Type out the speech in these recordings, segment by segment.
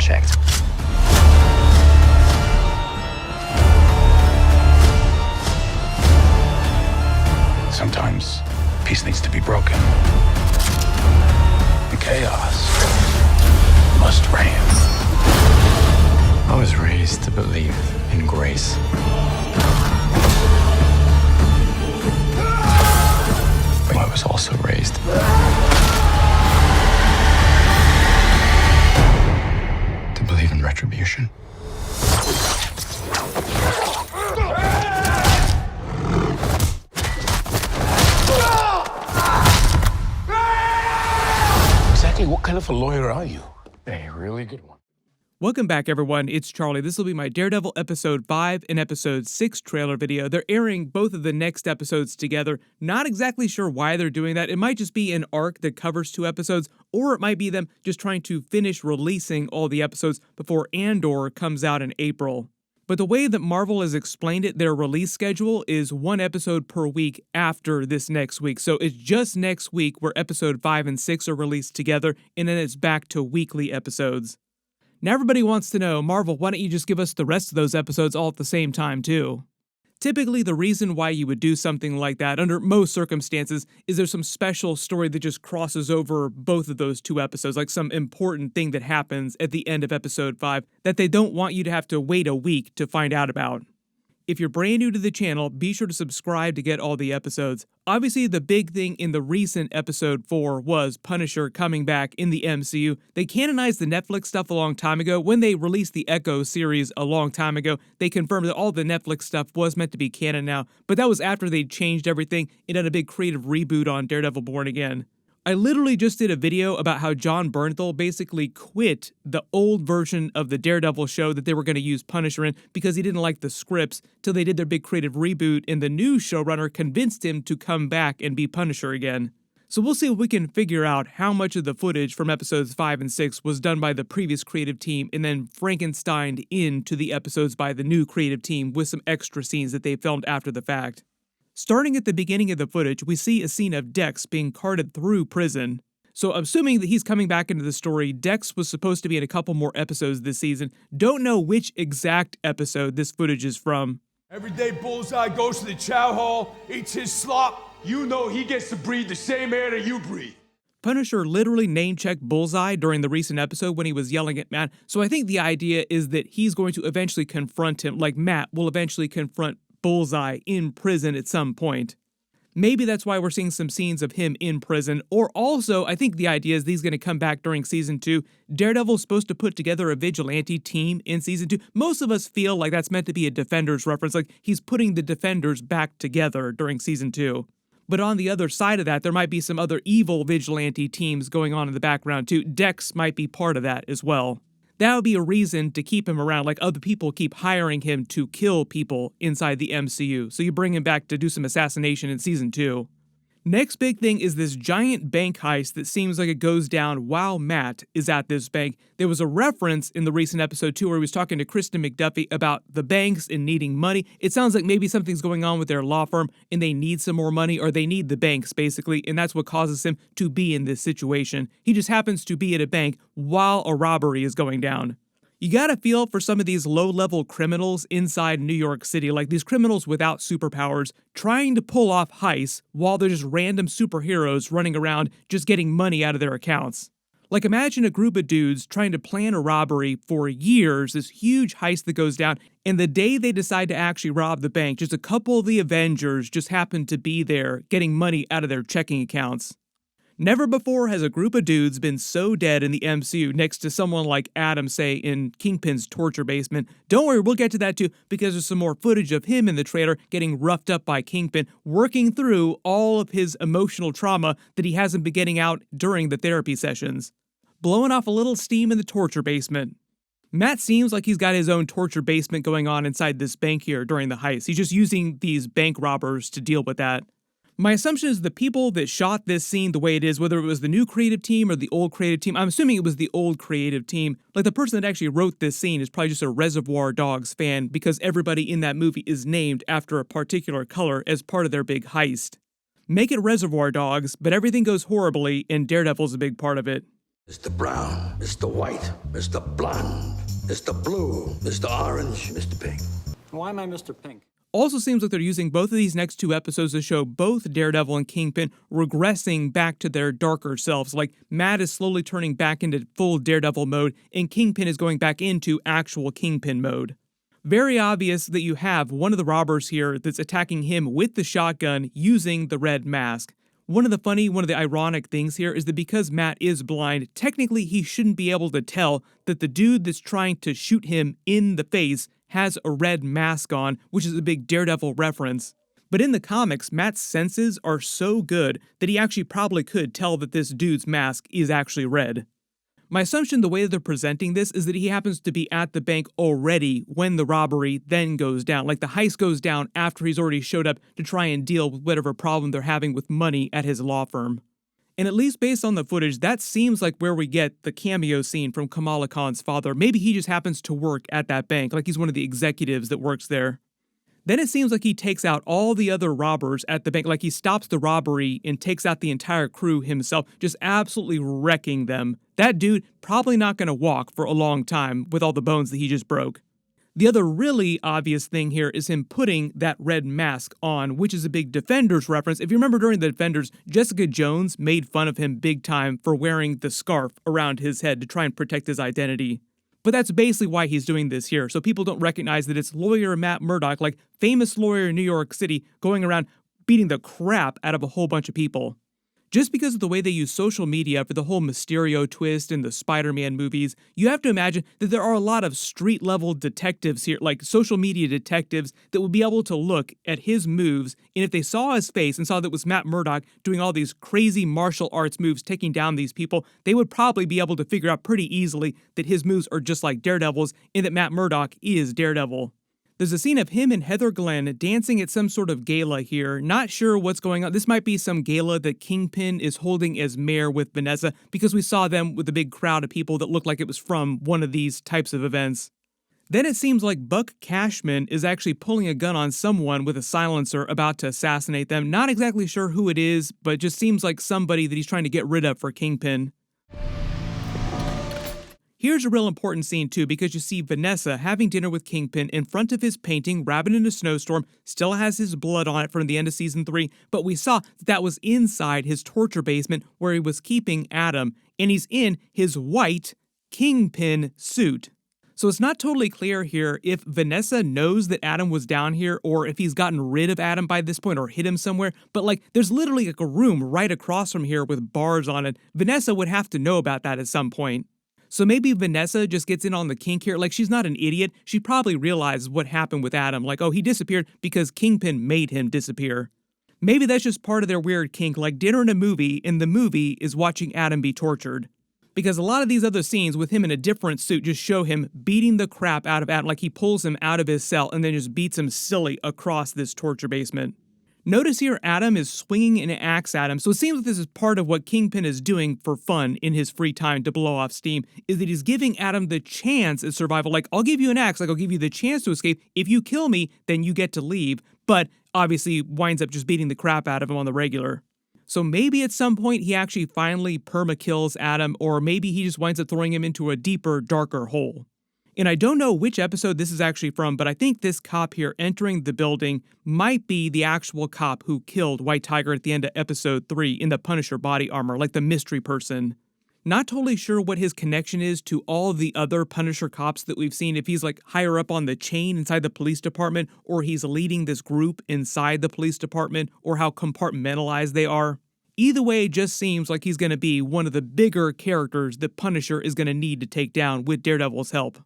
checked. Sometimes peace needs to be broken. And chaos must reign. I was raised to believe in grace. But I was also raised to believe in retribution. Exactly what kind of a lawyer are you? A really good one. Welcome back, everyone. It's Charlie. This will be my Daredevil Episode 5 and Episode 6 trailer video. They're airing both of the next episodes together. Not exactly sure why they're doing that. It might just be an arc that covers 2 episodes, or it might be them just trying to finish releasing all the episodes before Andor comes out in April. But the way that Marvel has explained it, their release schedule is 1 episode per week after this next week. So it's just next week where Episode 5 and 6 are released together, and then it's back to weekly episodes. Now everybody wants to know, Marvel, why don't you just give us the rest of those episodes all at the same time too? Typically, the reason why you would do something like that, under most circumstances, is there's some special story that just crosses over both of those 2 episodes, like some important thing that happens at the end of Episode 5 that they don't want you to have to wait a week to find out about. If you're brand new to the channel, be sure to subscribe to get all the episodes. Obviously, the big thing in the recent Episode 4 was Punisher coming back in the MCU. They canonized the Netflix stuff a long time ago. When they released the Echo series a long time ago, they confirmed that all the Netflix stuff was meant to be canon now, but that was after they'd changed everything and done a big creative reboot on Daredevil Born Again. I literally just did a video about how Jon Bernthal basically quit the old version of the Daredevil show that they were going to use Punisher in because he didn't like the scripts till they did their big creative reboot, and the new showrunner convinced him to come back and be Punisher again. So we'll see if we can figure out how much of the footage from episodes 5 and 6 was done by the previous creative team and then Frankensteined into the episodes by the new creative team with some extra scenes that they filmed after the fact. Starting at the beginning of the footage, we see a scene of Dex being carted through prison. So assuming that he's coming back into the story, Dex was supposed to be in a couple more episodes this season. Don't know which exact episode this footage is from. Every day Bullseye goes to the chow hall, eats his slop. You know he gets to breathe the same air that you breathe. Punisher literally name-checked Bullseye during the recent episode when he was yelling at Matt, so I think the idea is that he's going to eventually confront him, like Matt will eventually confront Bullseye in prison at some point. Maybe that's why we're seeing some scenes of him in prison, or also, I think the idea is that he's going to come back during Season 2. Daredevil's supposed to put together a vigilante team in Season 2. Most of us feel like that's meant to be a Defenders reference, like he's putting the Defenders back together during Season 2. But on the other side of that, there might be some other evil vigilante teams going on in the background too. Dex might be part of that as well. That would be a reason to keep him around, like other people keep hiring him to kill people inside the MCU, so you bring him back to do some assassination in Season 2. Next big thing is this giant bank heist that seems like it goes down while Matt is at this bank. There was a reference in the recent episode 2 where he was talking to Kristen McDuffie about the banks and needing money. It sounds like maybe something's going on with their law firm and they need some more money, or they need the banks basically, and that's what causes him to be in this situation. He just happens to be at a bank while a robbery is going down. You gotta feel for some of these low-level criminals inside New York City, like these criminals without superpowers, trying to pull off heists while they're just random superheroes running around just getting money out of their accounts. Like imagine a group of dudes trying to plan a robbery for years, this huge heist that goes down, and the day they decide to actually rob the bank, just a couple of the Avengers just happen to be there getting money out of their checking accounts. Never before has a group of dudes been so dead in the MCU next to someone like Adam, say, in Kingpin's torture basement. Don't worry, we'll get to that too, because there's some more footage of him in the trailer getting roughed up by Kingpin, working through all of his emotional trauma that he hasn't been getting out during the therapy sessions. Blowing off a little steam in the torture basement. Matt seems like he's got his own torture basement going on inside this bank here during the heist. He's just using these bank robbers to deal with that. My assumption is the people that shot this scene the way it is, whether it was the new creative team or the old creative team, I'm assuming it was the old creative team. Like the person that actually wrote this scene is probably just a Reservoir Dogs fan because everybody in that movie is named after a particular color as part of their big heist. Make it Reservoir Dogs, but everything goes horribly and Daredevil's a big part of it. Mr. Brown, Mr. White, Mr. Blonde, Mr. Blue, Mr. Orange, Mr. Pink. Why am I Mr. Pink? Also seems like they're using both of these next two episodes to show both Daredevil and Kingpin regressing back to their darker selves. Like, Matt is slowly turning back into full Daredevil mode, and Kingpin is going back into actual Kingpin mode. Very obvious that you have one of the robbers here that's attacking him with the shotgun using the red mask. One of the ironic things here is that because Matt is blind, technically he shouldn't be able to tell that the dude that's trying to shoot him in the face has a red mask on, which is a big Daredevil reference. But in the comics, Matt's senses are so good that he actually probably could tell that this dude's mask is actually red. My assumption, the way that they're presenting this, is that he happens to be at the bank already when the robbery then goes down. Like, the heist goes down after he's already showed up to try and deal with whatever problem they're having with money at his law firm. And at least based on the footage, that seems like where we get the cameo scene from Kamala Khan's father. Maybe he just happens to work at that bank, like he's one of the executives that works there. Then it seems like he takes out all the other robbers at the bank, like he stops the robbery and takes out the entire crew himself, just absolutely wrecking them. That dude probably not going to walk for a long time with all the bones that he just broke. The other really obvious thing here is him putting that red mask on, which is a big Defenders reference. If you remember during the Defenders, Jessica Jones made fun of him big time for wearing the scarf around his head to try and protect his identity. But that's basically why he's doing this here, so people don't recognize that it's lawyer Matt Murdock, like famous lawyer in New York City, going around beating the crap out of a whole bunch of people. Just because of the way they use social media for the whole Mysterio twist in the Spider-Man movies, you have to imagine that there are a lot of street-level detectives here, like social media detectives, that would be able to look at his moves, and if they saw his face and saw that it was Matt Murdock doing all these crazy martial arts moves, taking down these people, they would probably be able to figure out pretty easily that his moves are just like Daredevil's, and that Matt Murdock is Daredevil. There's a scene of him and Heather Glenn dancing at some sort of gala here. Not sure what's going on. This might be some gala that Kingpin is holding as mayor with Vanessa, because we saw them with a big crowd of people that looked like it was from one of these types of events. Then it seems like Buck Cashman is actually pulling a gun on someone with a silencer about to assassinate them. Not exactly sure who it is, but it just seems like somebody that he's trying to get rid of for Kingpin. Here's a real important scene too, because you see Vanessa having dinner with Kingpin in front of his painting, wrapped in a snowstorm, still has his blood on it from the end of season 3, but we saw that was inside his torture basement where he was keeping Adam, and he's in his white Kingpin suit. So it's not totally clear here if Vanessa knows that Adam was down here, or if he's gotten rid of Adam by this point or hid him somewhere, but like there's literally like a room right across from here with bars on it. Vanessa would have to know about that at some point. So maybe Vanessa just gets in on the kink here. Like, she's not an idiot. She probably realizes what happened with Adam. Like, oh, he disappeared because Kingpin made him disappear. Maybe that's just part of their weird kink, like dinner in a movie, and the movie is watching Adam be tortured. Because a lot of these other scenes with him in a different suit just show him beating the crap out of Adam, like he pulls him out of his cell and then just beats him silly across this torture basement. Notice here Adam is swinging an axe at him, so it seems like this is part of what Kingpin is doing for fun in his free time to blow off steam, is that he's giving Adam the chance at survival. Like, I'll give you an axe, like I'll give you the chance to escape. If you kill me, then you get to leave, but obviously winds up just beating the crap out of him on the regular. So maybe at some point he actually finally perma-kills Adam, or maybe he just winds up throwing him into a deeper, darker hole. And I don't know which episode this is actually from, but I think this cop here entering the building might be the actual cop who killed White Tiger at the end of episode 3 in the Punisher body armor, like the mystery person. Not totally sure what his connection is to all the other Punisher cops that we've seen, if he's like higher up on the chain inside the police department, or he's leading this group inside the police department, or how compartmentalized they are. Either way, it just seems like he's going to be one of the bigger characters that Punisher is going to need to take down with Daredevil's help.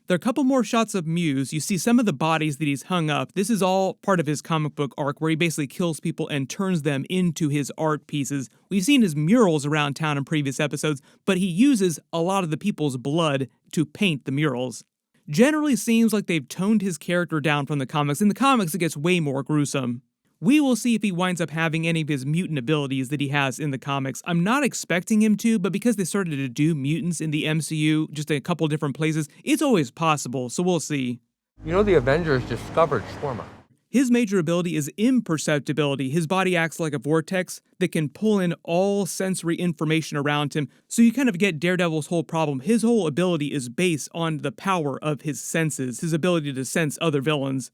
There are a couple more shots of Muse. You see some of the bodies that he's hung up. This is all part of his comic book arc where he basically kills people and turns them into his art pieces. We've seen his murals around town in previous episodes, but he uses a lot of the people's blood to paint the murals. Generally seems like they've toned his character down from the comics. In the comics, it gets way more gruesome. We will see if he winds up having any of his mutant abilities that he has in the comics. I'm not expecting him to, but because they started to do mutants in the MCU just a couple different places, it's always possible, so we'll see. You know the Avengers discovered shawarma. His major ability is imperceptibility. His body acts like a vortex that can pull in all sensory information around him, so you kind of get Daredevil's whole problem. His whole ability is based on the power of his senses, his ability to sense other villains.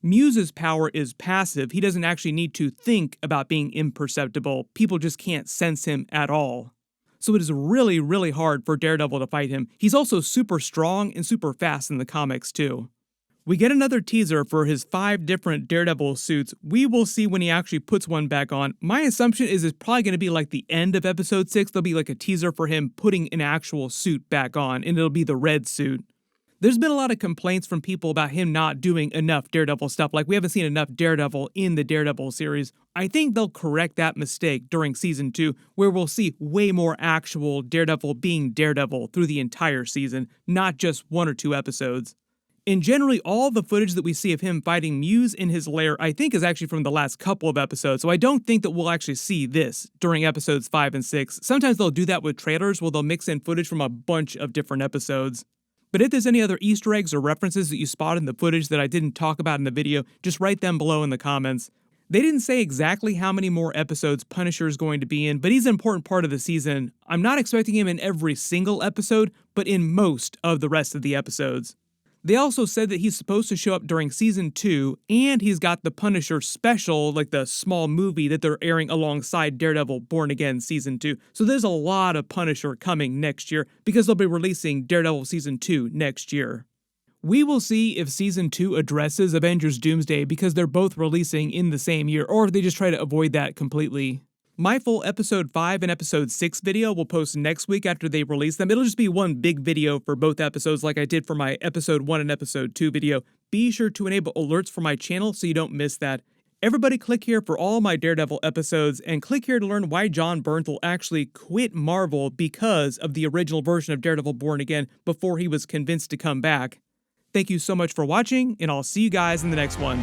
Muse's power is passive. He doesn't actually need to think about being imperceptible. People just can't sense him at all. So it is really, really hard for Daredevil to fight him. He's also super strong and super fast in the comics too. We get another teaser for his 5 different Daredevil suits. We will see when he actually puts one back on. My assumption is it's probably going to be like the end of episode 6. There'll be like a teaser for him putting an actual suit back on, and it'll be the red suit. There's been a lot of complaints from people about him not doing enough Daredevil stuff, like we haven't seen enough Daredevil in the Daredevil series. I think they'll correct that mistake during season 2, where we'll see way more actual Daredevil being Daredevil through the entire season, not just 1 or 2 episodes. And generally, all the footage that we see of him fighting Muse in his lair, I think is actually from the last couple of episodes, so I don't think that we'll actually see this during episodes 5 and 6. Sometimes they'll do that with trailers, where they'll mix in footage from a bunch of different episodes. But if there's any other Easter eggs or references that you spot in the footage that I didn't talk about in the video, just write them below in the comments. They didn't say exactly how many more episodes Punisher is going to be in, but he's an important part of the season. I'm not expecting him in every single episode, but in most of the rest of the episodes. They also said that he's supposed to show up during season 2, and he's got the Punisher special, like the small movie that they're airing alongside Daredevil Born Again season 2. So there's a lot of Punisher coming next year, because they'll be releasing Daredevil season 2 next year. We will see if season 2 addresses Avengers Doomsday, because they're both releasing in the same year, or if they just try to avoid that completely. My full episode 5 and episode 6 video will post next week after they release them. It'll just be one big video for both episodes like I did for my episode 1 and episode 2 video. Be sure to enable alerts for my channel so you don't miss that. Everybody click here for all my Daredevil episodes, and click here to learn why Jon Bernthal actually quit Marvel because of the original version of Daredevil Born Again before he was convinced to come back. Thank you so much for watching, and I'll see you guys in the next one.